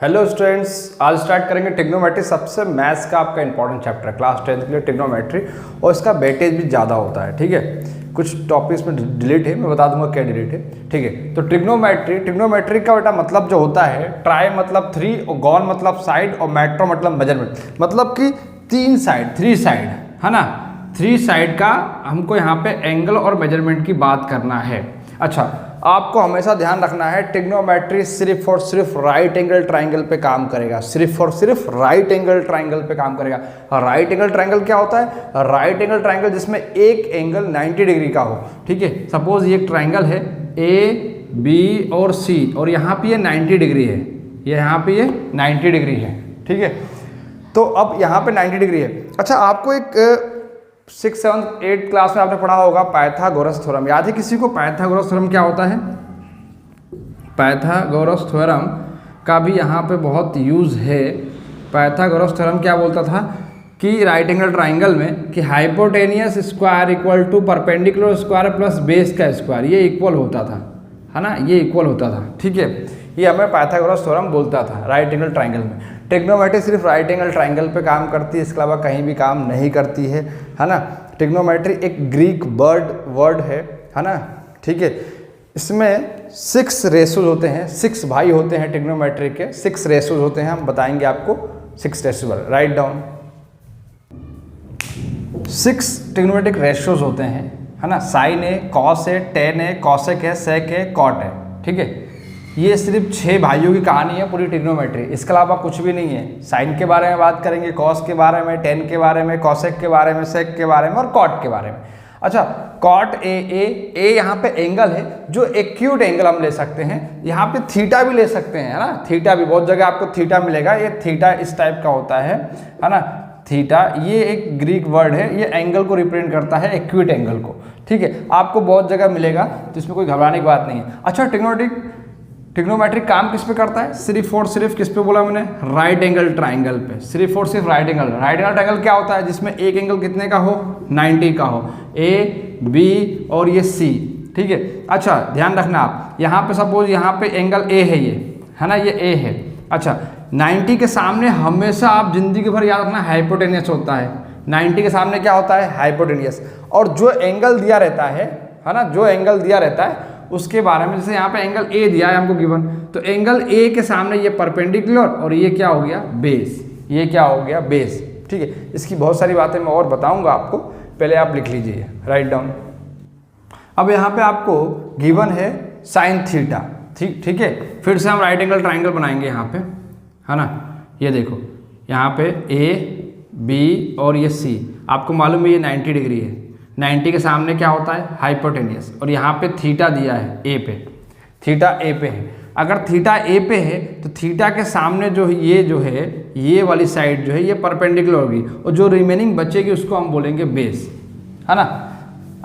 Hello students, आज start करेंगे trigonometry. सबसे मैथ्स का आपका इंपॉर्टेंट चैप्टर क्लास 10th के लिए ट्रिग्नोमेट्री, और इसका वेटेज भी ज़्यादा होता है। ठीक है, कुछ टॉपिक्स में डिलीट है, मैं बता दूंगा क्या डिलीट है। ठीक है, तो ट्रिग्नोमेट्री का बेटा मतलब जो होता है, ट्राई मतलब 3 और गॉन मतलब साइड और मैट्रो मतलब मेजरमेंट, मतलब कि 3 साइड 3 साइड है ना। 3 साइड का हमको यहाँ पे एंगल और मेजरमेंट की बात करना है। अच्छा, आपको हमेशा ध्यान रखना है ट्रिग्नोमेट्री सिर्फ और सिर्फ राइट एंगल ट्राइंगल पे काम करेगा, सिर्फ और सिर्फ राइट एंगल ट्राइंगल पे काम करेगा। राइट एंगल ट्राइंगल क्या होता है? राइट एंगल ट्राइंगल जिसमें एक एंगल 90 डिग्री का हो। ठीक है, सपोज ये एक ट्राइंगल है ए बी और सी, और यहाँ पे ये 90 डिग्री है, ये यहाँ पे ये 90 डिग्री है। ठीक है, तो अब यहाँ पे 90 डिग्री है। अच्छा, आपको एक 6th 7th 8th क्लास में आपने पढ़ा होगा पाइथागोरस थ्योरम। याद है किसी को पाइथागोरस थ्योरम क्या होता है? पाइथागोरस थ्योरम का भी यहाँ पे बहुत यूज़ है। पाइथागोरस थ्योरम क्या बोलता था कि राइट एंगल ट्राइंगल में कि hypotenuse square equal to perpendicular square plus base का स्क्वायर, ये इक्वल होता था, है ना, ये इक्वल होता था। ठीक है, ये हमें पाइथागोरस थ्योरम बोलता था राइट एंगल ट्राइंगल में। ट्रिग्नोमेट्री सिर्फ राइट एंगल ट्राइंगल पे काम करती है, इसके अलावा कहीं भी काम नहीं करती है ना। ट्रिग्नोमेट्री एक ग्रीक वर्ड है ना। ठीक है, इसमें 6 रेशोज होते हैं, 6 भाई होते हैं ट्रिग्नोमेट्री के, 6 रेशोज होते हैं। हम बताएंगे आपको 6 ratios, write down. 6 trigonometric ratios होते हैं, है ना। साइन है, कॉस है, टेन है, कॉसेक है, सेक है, कॉट है। ठीक है, ये सिर्फ 6 भाइयों की कहानी है पूरी ट्रिग्नोमेट्री, इसके अलावा कुछ भी नहीं है। साइन के बारे में बात करेंगे, कॉस के बारे में, टेन के बारे में, कॉसेक के बारे में, सेक के बारे में और कॉट के बारे में। अच्छा, कॉट ए यहाँ पे एंगल है जो एक्यूट एंगल हम ले सकते हैं। यहाँ पे थीटा भी ले सकते हैं, है ना। थीटा भी बहुत जगह आपको थीटा मिलेगा, ये थीटा इस टाइप का होता है ना। थीटा ये एक ग्रीक वर्ड है, ये एंगल को रिप्रेजेंट करता है, एक्यूट एंगल को। ठीक है, आपको बहुत जगह मिलेगा, तो इसमें कोई घबराने की बात नहीं है। अच्छा, ट्रिग्नोमेट्रिक काम किस पे करता है? सिर्फ और सिर्फ किस पे बोला मैंने? राइट एंगल ट्राइंगल पे, सिर्फ और सिर्फ right angle. Right angle triangle क्या होता है? जिसमें एक एंगल कितने का हो? 90 का हो, ए बी और ये सी। ठीक है, अच्छा ध्यान रखना आप, यहाँ पे सपोज यहाँ पे एंगल ए है, ये है ना, ये ए है। अच्छा, 90 के सामने हमेशा आप जिंदगी भर याद रखना हाइपोटेनियस होता है। 90 के सामने क्या होता है? हाइपोटेनियस। और जो एंगल दिया रहता है ना, जो एंगल दिया रहता है उसके बारे में, जैसे यहाँ पे एंगल ए दिया है हमको गिवन, तो एंगल ए के सामने ये परपेंडिकुलर और ये क्या हो गया? बेस। ये क्या हो गया? बेस। ठीक है, इसकी बहुत सारी बातें मैं और बताऊंगा आपको, पहले आप लिख लीजिए, राइट डाउन। अब यहाँ पे आपको गिवन है साइन थीटा। ठीक है, फिर से हम राइट एंगल ट्राइंगल बनाएंगे यहाँ पे, है ना। ये देखो, यहाँ पे ए बी और ये सी, आपको मालूम है ये 90 डिग्री है। 90 के सामने क्या होता है? हाइपोटेनियस। और यहाँ पे थीटा दिया है ए पे, थीटा ए पे है। अगर थीटा ए पे है तो थीटा के सामने जो है ये वाली साइड जो है ये परपेंडिकुलर होगी, और जो रिमेनिंग बचेगी उसको हम बोलेंगे बेस, है ना।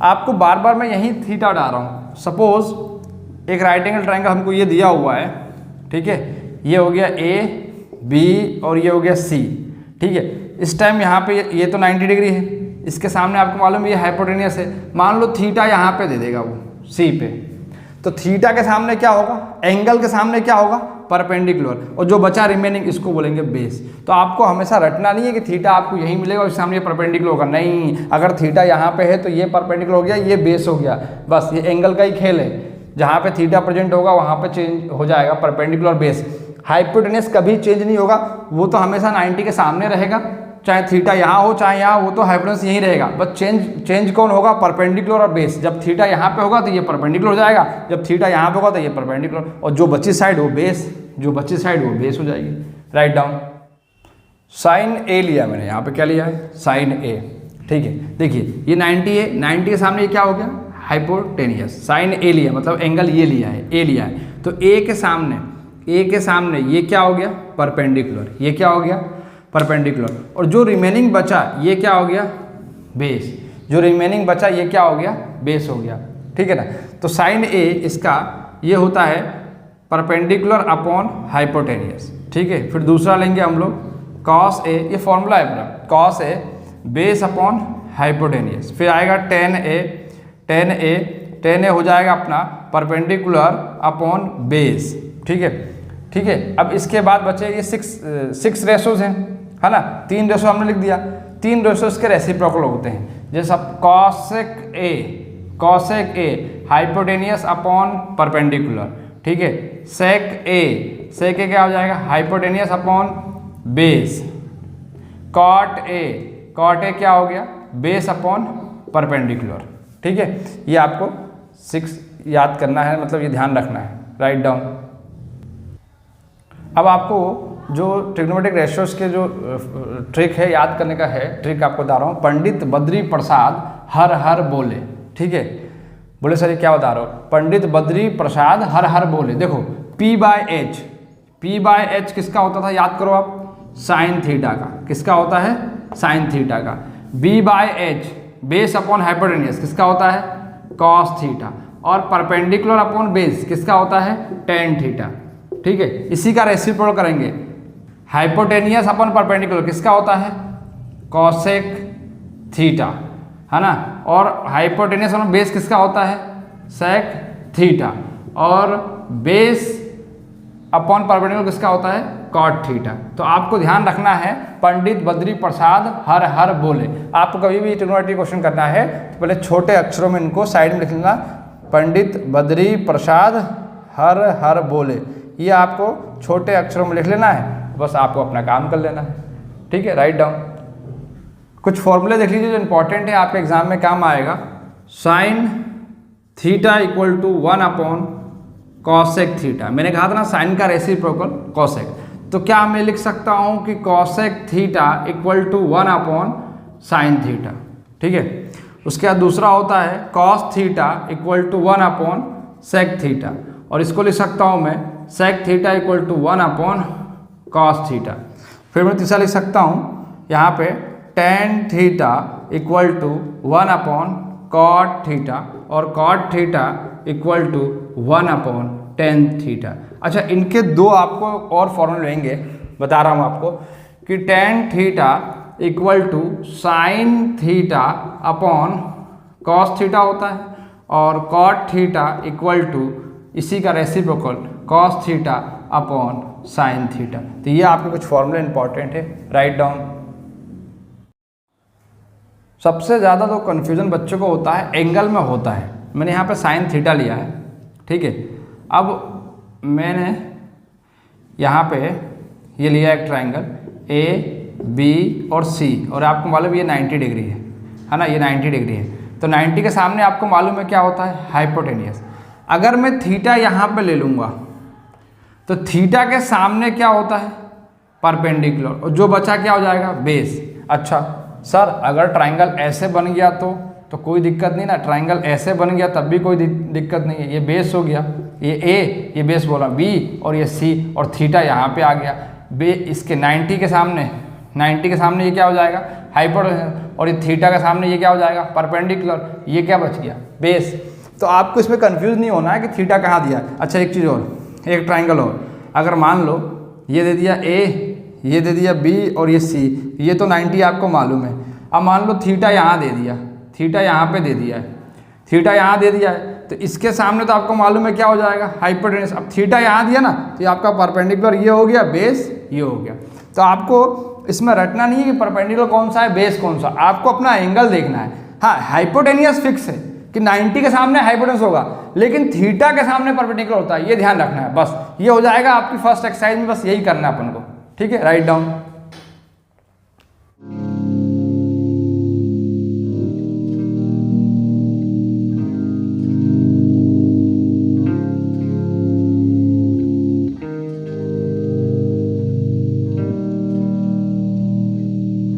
आपको बार बार मैं यहीं थीटा डाल रहा हूँ। सपोज एक राइट एंगल ट्राइंगल हमको ये दिया हुआ है, ठीक है, ये हो गया ए बी और ये हो गया सी। ठीक है, इस टाइम यहाँ पे ये तो 90 डिग्री है, इसके सामने आपको मालूम है ये हाइपोटेनियस है। मान लो थीटा यहाँ पे दे देगा वो सी पे, तो थीटा के सामने क्या होगा? एंगल के सामने क्या होगा? परपेंडिकुलर, और जो बचा रिमेनिंग इसको बोलेंगे बेस। तो आपको हमेशा रटना नहीं है कि थीटा आपको यहीं मिलेगा और सामने ये परपेंडिकुलर होगा, नहीं। अगर थीटा यहाँ पे है तो ये परपेंडिकुलर हो गया, ये बेस हो गया, बस ये एंगल का ही खेल है। जहाँ पे थीटा प्रेजेंट होगा वहाँ पे चेंज हो जाएगा परपेंडिकुलर बेस। हाइपोटेनियस कभी चेंज नहीं होगा, वो तो हमेशा 90 के सामने रहेगा, चाहे थीटा यहाँ हो चाहे यहाँ, वो तो हाइपोटेनियस यहीं रहेगा। बस चेंज कौन होगा? परपेंडिकुलर और बेस। जब थीटा यहाँ पे होगा तो ये परपेंडिकुलर हो जाएगा, जब थीटा यहाँ पे होगा तो ये परपेंडिकुलर, और जो बची साइड वो बेस, जो बची साइड वो बेस हो जाएगी, राइट डाउन। साइन ए लिया मैंने, यहाँ पे क्या लिया है? साइन ए। ठीक है, देखिए ये 90 है, 90 के सामने ये क्या हो गया? हाइपोटेनियस। साइन ए लिया मतलब एंगल ये लिया है, ए लिया है, तो ए के सामने ये क्या हो गया? परपेंडिकुलर। ये क्या हो गया? परपेंडिकुलर। और जो रिमेनिंग बचा ये क्या हो गया? बेस। जो रिमेनिंग बचा ये क्या हो गया? बेस हो गया। ठीक है ना। तो साइन ए इसका ये होता है परपेंडिकुलर अपॉन हाइपोटेनियस। ठीक है, फिर दूसरा लेंगे हम लोग कॉस ए, ये फॉर्मूला है पूरा, cos A base upon hypotenuse. फिर आएगा टेन ए हो जाएगा अपना परपेंडिकुलर अपॉन बेस। ठीक है, ठीक है। अब इसके बाद बचे ये सिक्स रेशोज हैं, है ना, 3 रेशो हमने लिख दिया। 3 रेशोज के रेसिप्रोकल होते हैं, जैसे cosec A hypotenuse upon perpendicular, ठीक है। सेक ए क्या हो जाएगा, hypotenuse upon base. Cot A क्या हो गया, बेस अपॉन परपेंडिकुलर, ठीक है। ये आपको 6 याद करना है, मतलब ये ध्यान रखना है, राइट डाउन। अब आपको जो ट्रिग्नोमेट्रिक रेशियोज के जो ट्रिक है याद करने का है, ट्रिक आपको बता रहा हूँ। पंडित बद्री प्रसाद हर हर बोले, ठीक है। बोले सर ये क्या बता रहा हूँ, पंडित बद्री प्रसाद हर हर बोले। देखो P बाय एच किसका होता था, याद करो आप, साइन थीटा का। किसका होता है, साइन थीटा का। B by H base upon hypotenuse किसका होता है, कॉस थीटा। और परपेंडिकुलर अपॉन बेस किसका होता है, टेन थीटा, ठीक है। इसी का रेसिप्रोकल करेंगे, हाइपोटेनियस अपॉन परपेंडिकुलर किसका होता है, कॉसेक थीटा, है ना। और हाइपोटेनियस अपॉन बेस किसका होता है, सेक थीटा। और बेस अपॉन परपेंडिकुलर किसका होता है, कॉट थीटा। तो आपको ध्यान रखना है, पंडित बद्री प्रसाद हर हर बोले। आपको कभी भी ट्रिग्नोमेट्री क्वेश्चन करना है तो पहले छोटे अक्षरों में इनको साइड में लिख लेना, पंडित बद्री प्रसाद हर हर बोले। ये आपको छोटे अक्षरों में लिख लेना है, बस आपको अपना काम कर लेना है, ठीक है, राइट डाउन। कुछ फॉर्मूले देख लीजिए जो इंपॉर्टेंट है, आपके एग्जाम में काम आएगा। Sine theta equal to 1 upon cosec theta. मैंने कहा था ना साइन का रेसिप्रोकल कॉसेक, तो क्या मैं लिख सकता हूँ कि cosec theta equal to 1 upon sine theta, ठीक है। उसके बाद दूसरा होता है cos theta equal to 1 upon sec theta, और इसको लिख सकता हूँ मैं sec theta equal to 1 upon cos theta. फिर मैं तीसरा लिख सकता हूँ यहाँ पे tan theta equal to 1 upon cot theta, और cot theta equal to 1 upon tan theta. अच्छा, इनके दो आपको और फॉर्मूले लेंगे, बता रहा हूँ आपको, कि tan theta equal to sine theta upon cos theta होता है, और कॉट थीटा इक्वल टू इसी का reciprocal cos theta upon sine theta. तो ये आपके कुछ फॉर्मूले इंपॉर्टेंट है, राइट डाउन। सबसे ज़्यादा तो कन्फ्यूजन बच्चों को होता है एंगल में होता है। मैंने यहाँ पे साइन थीटा लिया है, ठीक है। अब मैंने यहाँ पे ये लिया एक ट्राइंगल A B और C, और आपको मालूम ये 90 डिग्री है ना, ये 90 डिग्री है। तो 90 के सामने आपको मालूम है क्या होता है, हाइपोटेनियस। अगर मैं थीटा यहाँ पे ले लूँगा तो थीटा के सामने क्या होता है, परपेंडिकुलर, और जो बचा क्या हो जाएगा, बेस। अच्छा सर, अगर ट्राइंगल ऐसे बन गया तो कोई दिक्कत नहीं ना, ट्राइंगल ऐसे बन गया तब भी कोई दिक्कत नहीं है। ये बेस हो गया, ये A, ये बेस बोला, B और ये C, और थीटा यहाँ पे आ गया। इसके 90 के सामने ये क्या हो जाएगा, हाइपोटेन्यूस, और ये थीटा के सामने ये क्या हो जाएगा, परपेंडिकुलर। ये क्या बच गया, बेस। तो आपको इसमें कंफ्यूज नहीं होना है कि थीटा कहाँ दिया है। अच्छा, एक चीज़ और, एक ट्राइंगल और, अगर मान लो ये दे दिया A, ये दे दिया B और ये C, ये तो 90 आपको मालूम है। अब मान लो थीटा यहाँ दे दिया, थीटा यहाँ पे दे दिया है, थीटा यहाँ दे दिया है, तो इसके सामने तो आपको मालूम है क्या हो जाएगा, हाइपोटेन्यूस। अब थीटा यहाँ दिया ना, तो ये आपका परपेंडिकुलर ये हो गया, बेस ये हो गया। तो आपको इसमें रटना नहीं है कि परपेंडिकुलर कौन सा है, बेस कौन सा, आपको अपना एंगल देखना है। हाँ, हाइपोटेनियस फिक्स है कि 90 के सामने हाइपोटेन्यूस होगा, लेकिन थीटा के सामने परपेंडिकुलर होता है, ये ध्यान रखना है। बस ये हो जाएगा आपकी फर्स्ट एक्सरसाइज में, बस यही करना है अपन को, ठीक है, राइट डाउन।